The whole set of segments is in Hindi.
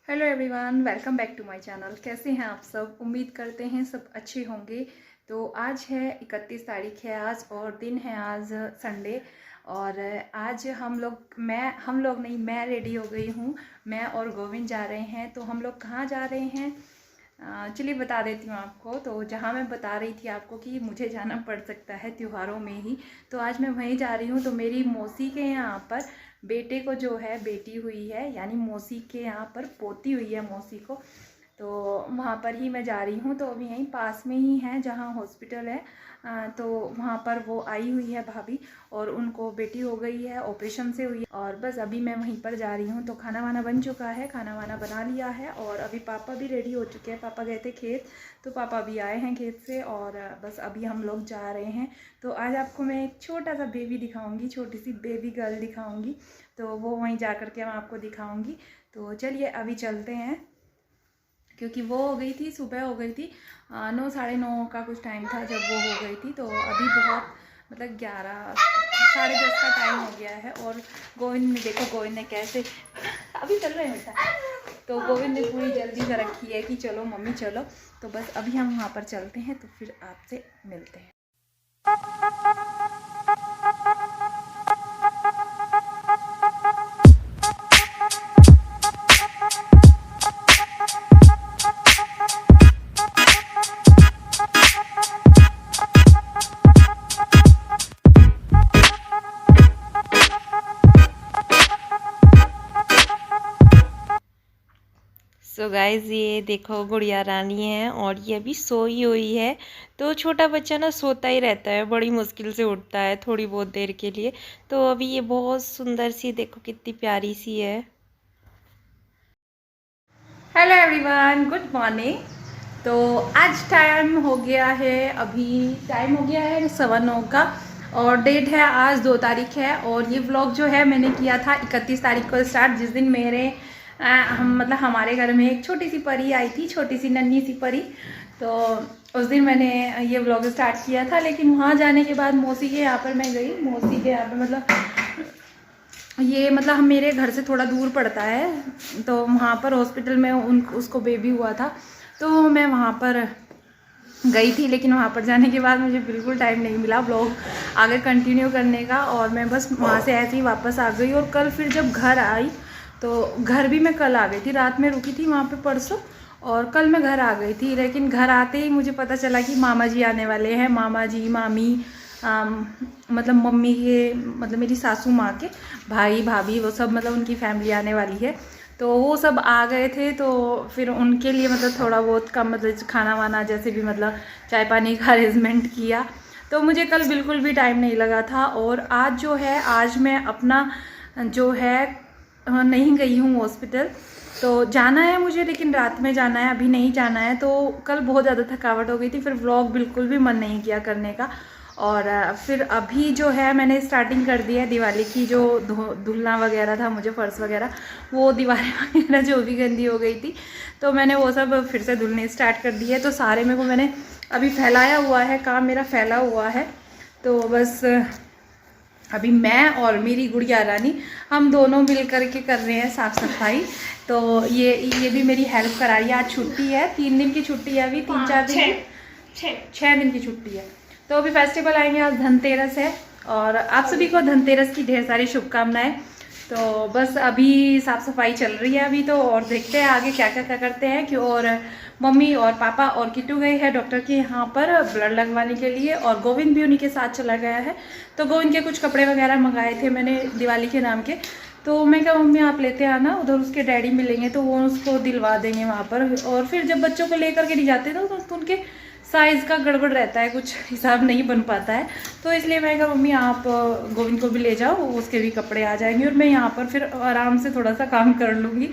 Hello everyone, welcome back to my channel. कैसे हैं आप सब? उम्मीद करते हैं सब अच्छे होंगे। तो आज है 31 तारीख है आज, और दिन है आज संडे। और आज हम लोग नहीं, मैं रेडी हो गई हूँ। मैं और गोविंद जा रहे हैं। तो हम लोग कहाँ जा रहे हैं चलिए बता देती हूँ आपको। तो जहाँ मैं बता रही थी आपको कि मुझे जाना पड़ सकता है त्योहारों में ही, तो आज मैं वहीं जा रही हूँ। तो मेरी मौसी के यहाँ पर बेटे को जो है बेटी हुई है, यानी मौसी के यहाँ पर पोती हुई है मौसी को। तो वहाँ पर ही मैं जा रही हूँ। तो अभी यहीं पास में ही है जहाँ हॉस्पिटल है। तो वहाँ पर वो आई हुई है भाभी, और उनको बेटी हो गई है, ऑपरेशन से हुई है। और बस अभी मैं वहीं पर जा रही हूँ। तो खाना वाना बन चुका है, खाना वाना बना लिया है, और अभी पापा भी रेडी हो चुके हैं। पापा गए थे खेत, तो पापा अभी आए हैं खेत से, और बस अभी हम लोग जा रहे हैं। तो आज आपको मैं एक छोटा सा बेबी दिखाऊंगी, छोटी सी बेबी गर्ल दिखाऊंगी। तो वो वहीं जा कर के मैं आपको दिखाऊंगी। तो चलिए अभी चलते हैं, क्योंकि वो हो गई थी, सुबह हो गई थी 9 साढ़े 9 का कुछ टाइम था जब वो हो गई थी। तो अभी बहुत मतलब 11 साढ़े 10 का टाइम हो गया है। और गोविंद ने देखो, गोविंद ने कैसे अभी चल रहे हैं बेटा। तो गोविंद ने पूरी जल्दी से रखी है कि चलो मम्मी चलो। तो बस अभी हम वहाँ पर चलते हैं, तो फिर आपसे मिलते हैं। सो गाइज ये देखो गुड़िया रानी है, और ये अभी सोई हुई है। तो छोटा बच्चा ना सोता ही रहता है, बड़ी मुश्किल से उठता है थोड़ी बहुत देर के लिए। तो अभी ये बहुत सुंदर सी, देखो कितनी प्यारी सी है। Hello everyone, good morning. तो आज टाइम हो गया है, अभी टाइम हो गया है 9:15 का, और डेट है आज 2 तारीख है। और ये व्लॉग जो है मैंने किया था 31 तारीख को स्टार्ट, जिस दिन मतलब हमारे घर में एक छोटी सी परी आई थी, छोटी सी नन्ही सी परी। तो उस दिन मैंने ये व्लॉग स्टार्ट किया था। लेकिन वहाँ जाने के बाद मौसी के यहाँ पर मैं गई, मौसी के यहाँ पर मतलब हम मेरे घर से थोड़ा दूर पड़ता है। तो वहाँ पर हॉस्पिटल में उसको बेबी हुआ था, तो मैं वहाँ पर गई थी। लेकिन वहाँ पर जाने के बाद मुझे बिल्कुल टाइम नहीं मिला ब्लॉग आगे कंटिन्यू करने का, और मैं बस वहाँ से ऐसे ही वापस आ गई। और कल फिर जब घर आई, तो घर भी मैं कल आ गई थी, रात में रुकी थी वहाँ पे परसों, और कल मैं घर आ गई थी। लेकिन घर आते ही मुझे पता चला कि मामा जी आने वाले हैं, मामा जी मामी, मतलब मम्मी के, मतलब मेरी सासू माँ के भाई भाभी, वो सब मतलब उनकी फैमिली आने वाली है। तो वो सब आ गए थे। तो फिर उनके लिए मतलब थोड़ा बहुत कम, मतलब खाना वाना जैसे भी, मतलब चाय पानी का अरेंजमेंट किया। तो मुझे कल बिल्कुल भी टाइम नहीं लगा था। और आज जो है, आज मैं अपना जो है नहीं गई हूँ हॉस्पिटल। तो जाना है मुझे, लेकिन रात में जाना है, अभी नहीं जाना है। तो कल बहुत ज़्यादा थकावट हो गई थी, फिर व्लॉग बिल्कुल भी मन नहीं किया करने का। और फिर अभी जो है मैंने स्टार्टिंग कर दी है दिवाली की, जो धुलना वगैरह था मुझे, फर्श वगैरह, वो दीवारें वगैरह जो भी गंदी हो गई थी, तो मैंने वो सब फिर से धुलने स्टार्ट कर दिए। तो सारे में को मैंने अभी फैलाया हुआ है, काम मेरा फैला हुआ है। तो बस अभी मैं और मेरी गुड़िया रानी, हम दोनों मिल करके कर रहे हैं साफ़ सफाई। तो ये भी मेरी हेल्प करा रही है। आज छुट्टी है, 3 दिन की छुट्टी है, अभी 3-4 दिन की, 6 दिन की छुट्टी है। तो अभी फेस्टिवल आएंगे, आज धनतेरस है, और आप सभी को धनतेरस की ढेर सारी शुभकामनाएं। तो बस अभी साफ़ सफाई चल रही है अभी तो, और देखते हैं आगे क्या क्या करते हैं। कि और मम्मी और पापा और किट्टू गए हैं डॉक्टर के यहाँ पर ब्लड लगवाने के लिए, और गोविंद भी उन्हीं के साथ चला गया है। तो गोविंद के कुछ कपड़े वगैरह मंगाए थे मैंने दिवाली के नाम के। तो मैं कहा मम्मी आप लेते आना, उधर उसके डैडी मिलेंगे तो वो उसको दिलवा देंगे वहाँ पर। और फिर जब बच्चों को लेकर के नहीं जाते तो उनके साइज़ का गड़बड़ रहता है, कुछ हिसाब नहीं बन पाता है। तो इसलिए मैं कहा मम्मी आप गोविंद को भी ले जाओ, उसके भी कपड़े आ जाएंगे, और मैं यहाँ पर फिर आराम से थोड़ा सा काम कर लूँगी।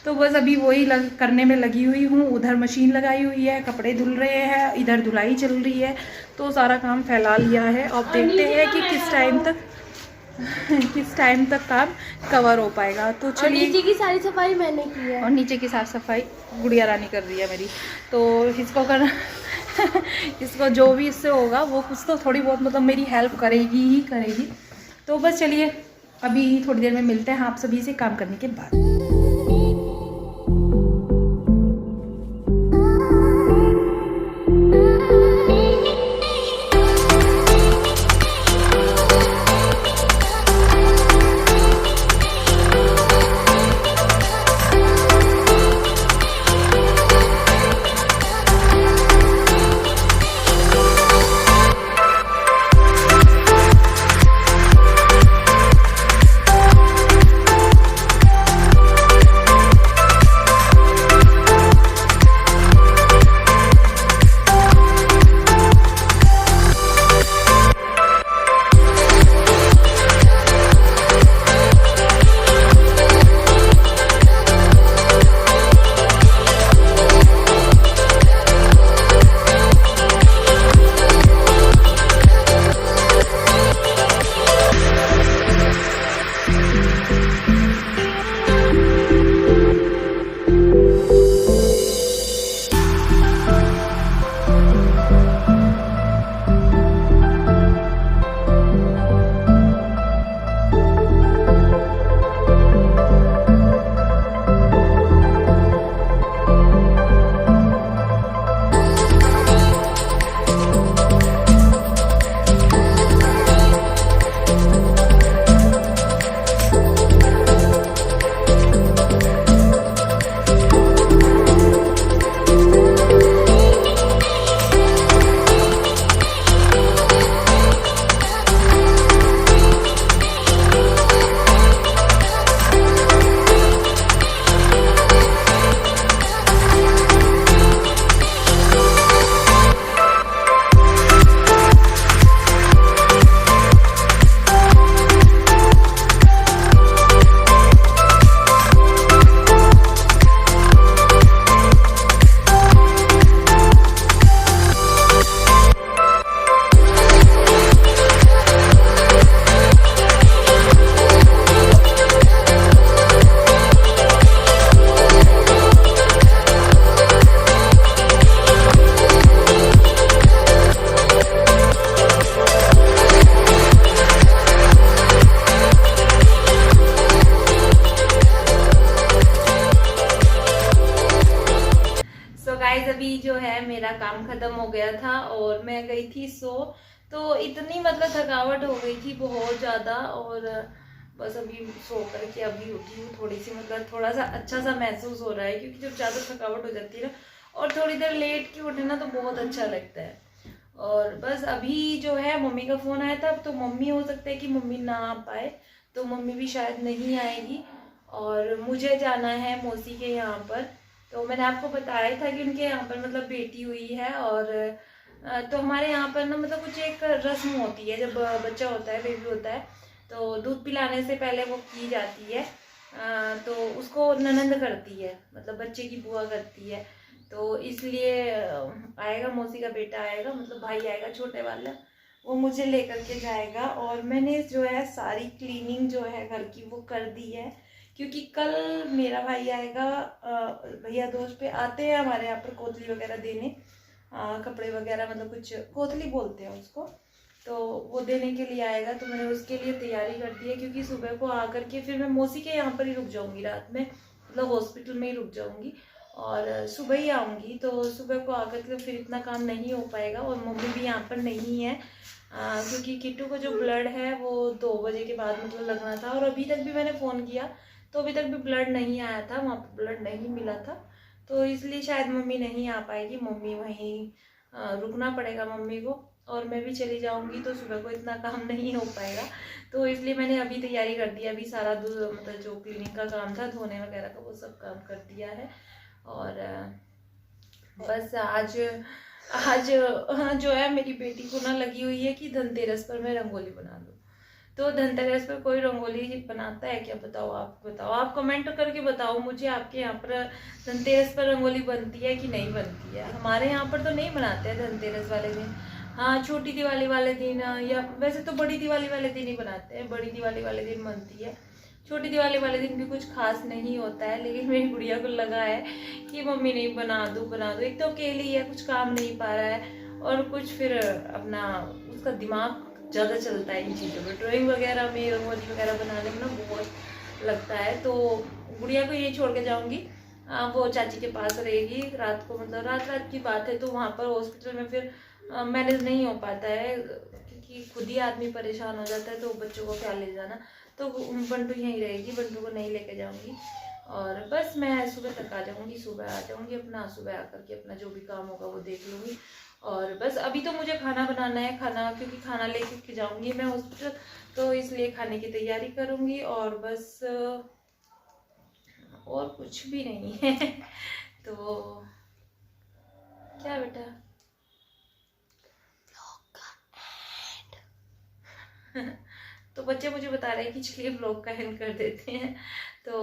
तो बस अभी वही करने में लगी हुई हूँ। उधर मशीन लगाई हुई है, कपड़े धुल रहे हैं, इधर धुलाई चल रही है। तो सारा काम फैला लिया है। अब देखते हैं कि किस टाइम तक काम कवर हो पाएगा। तो चलिए, नीचे की सारी सफाई मैंने की है, और नीचे की साफ सफाई गुड़िया रानी कर रही है मेरी। तो इसको करना इसको जो भी इससे होगा वो कुछ तो थोड़ी बहुत मतलब मेरी हेल्प करेगी ही करेगी। तो बस चलिए, अभी थोड़ी देर में मिलते हैं आप सभी से काम करने के बाद। गाइस अभी जो है मेरा काम खत्म हो गया था और मैं गई थी तो इतनी मतलब थकावट हो गई थी बहुत ज़्यादा, और बस अभी सो करके अभी उठी हूँ। थोड़ी सी मतलब थोड़ा सा अच्छा सा महसूस हो रहा है, क्योंकि जब ज़्यादा थकावट हो जाती है ना और थोड़ी देर लेट के उठे ना तो बहुत अच्छा लगता है। और बस अभी जो है मम्मी का फ़ोन आया था, तो मम्मी हो सकता है कि मम्मी ना आ पाए, तो मम्मी भी शायद नहीं आएगी और मुझे जाना है मौसी के यहाँ पर। तो मैंने आपको बताया था कि उनके यहाँ पर मतलब बेटी हुई है, और तो हमारे यहाँ पर ना मतलब कुछ एक रस्म होती है, जब बच्चा होता है, बेबी होता है, तो दूध पिलाने से पहले वो की जाती है। तो उसको ननंद करती है, मतलब बच्चे की बुआ करती है। तो इसलिए आएगा, मौसी का बेटा आएगा, मतलब भाई आएगा छोटे वाला, वो मुझे लेकर के जाएगा। और मैंने जो है सारी क्लीनिंग जो है घर की वो कर दी है, क्योंकि कल मेरा भाई आएगा। भैया दोस्त पे आते हैं हमारे यहाँ पर कोतली वगैरह देने, कपड़े वगैरह, मतलब कुछ कोतली बोलते हैं उसको, तो वो देने के लिए आएगा। तो मैंने उसके लिए तैयारी कर दी है, क्योंकि सुबह को आकर के फिर मैं मौसी के यहाँ पर ही रुक जाऊँगी रात में, मतलब हॉस्पिटल में ही रुक जाऊँगी और सुबह ही आऊँगी। तो सुबह को आकर के फिर इतना काम नहीं हो पाएगा, और मम्मी भी यहाँ पर नहीं है, क्योंकि किट्टू को जो ब्लड है वो 2 बजे के बाद मतलब लगना था, और अभी तक भी मैंने फ़ोन किया तो अभी तक भी ब्लड नहीं आया था, वहाँ पर ब्लड नहीं मिला था। तो इसलिए शायद मम्मी नहीं आ पाएगी, मम्मी वहीं रुकना पड़ेगा मम्मी को, और मैं भी चली जाऊंगी तो सुबह को इतना काम नहीं हो पाएगा। तो इसलिए मैंने अभी तैयारी कर दी, अभी सारा मतलब जो क्लीनिंग का काम था, धोने वगैरह का, वो सब काम कर दिया है। और बस आज जो है मेरी बेटी को ना लगी हुई है कि धनतेरस पर मैं रंगोली बना लूँ। तो धनतेरस पर कोई रंगोली बनाता है क्या? बताओ, आप बताओ, आप कमेंट करके बताओ मुझे, आपके यहाँ पर धनतेरस पर रंगोली बनती है कि नहीं बनती है? हमारे यहाँ पर तो नहीं बनाते हैं धनतेरस वाले दिन। हाँ, छोटी दिवाली वाले दिन, या वैसे तो बड़ी दिवाली वाले दिन ही बनाते हैं, बड़ी दिवाली वाले दिन बनती है। छोटी दिवाली वाले दिन भी कुछ खास नहीं होता है, लेकिन मेरी गुड़िया को लगा है कि मम्मी नहीं बना दूँ बना दूँ। एक तो अकेली है, कुछ काम नहीं पा रहा है, और कुछ फिर अपना उसका दिमाग ज़्यादा चलता है इन चीज़ों में, ड्राइंग वगैरह में, रंगोली वगैरह बनाने में ना बहुत लगता है। तो गुड़िया को यही छोड़ के जाऊँगी, वो चाची के पास रहेगी रात को, मतलब रात की बात है, तो वहाँ पर हॉस्पिटल में फिर मैनेज नहीं हो पाता है, क्योंकि खुद ही आदमी परेशान हो जाता है, तो बच्चों को क्या ले जाना। तो बंटू यहीं रहेगी, बंटू को नहीं लेके जाऊँगी, और बस मैं सुबह तक आ जाऊँगी, सुबह आ जाऊँगी, अपना सुबह आकर के अपना जो भी काम होगा वो देख लूँगी। और बस अभी तो मुझे खाना बनाना है, क्योंकि खाना लेके के जाऊँगी मैं हॉस्पिटल, तो इसलिए खाने की तैयारी करूँगी, और बस और कुछ भी नहीं है। तो क्या बेटा तो बच्चे मुझे बता रहे हैं कि चलिए ब्लॉग का एंड कर देते हैं। तो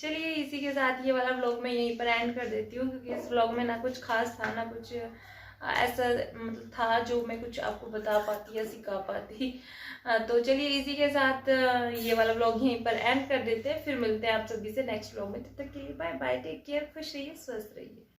चलिए इसी के साथ ये वाला ब्लॉग मैं यहीं पर एंड कर देती हूँ, क्योंकि इस ब्लॉग में ना कुछ खास था, ना कुछ ऐसा मतलब था जो मैं कुछ आपको बता पाती या सिखा पाती। तो चलिए इसी के साथ ये वाला ब्लॉग यहीं पर एंड कर देते हैं, फिर मिलते हैं आप सभी से नेक्स्ट ब्लॉग में। तब तक के लिए बाय बाय, टेक केयर, खुश रहिए, स्वस्थ रहिए।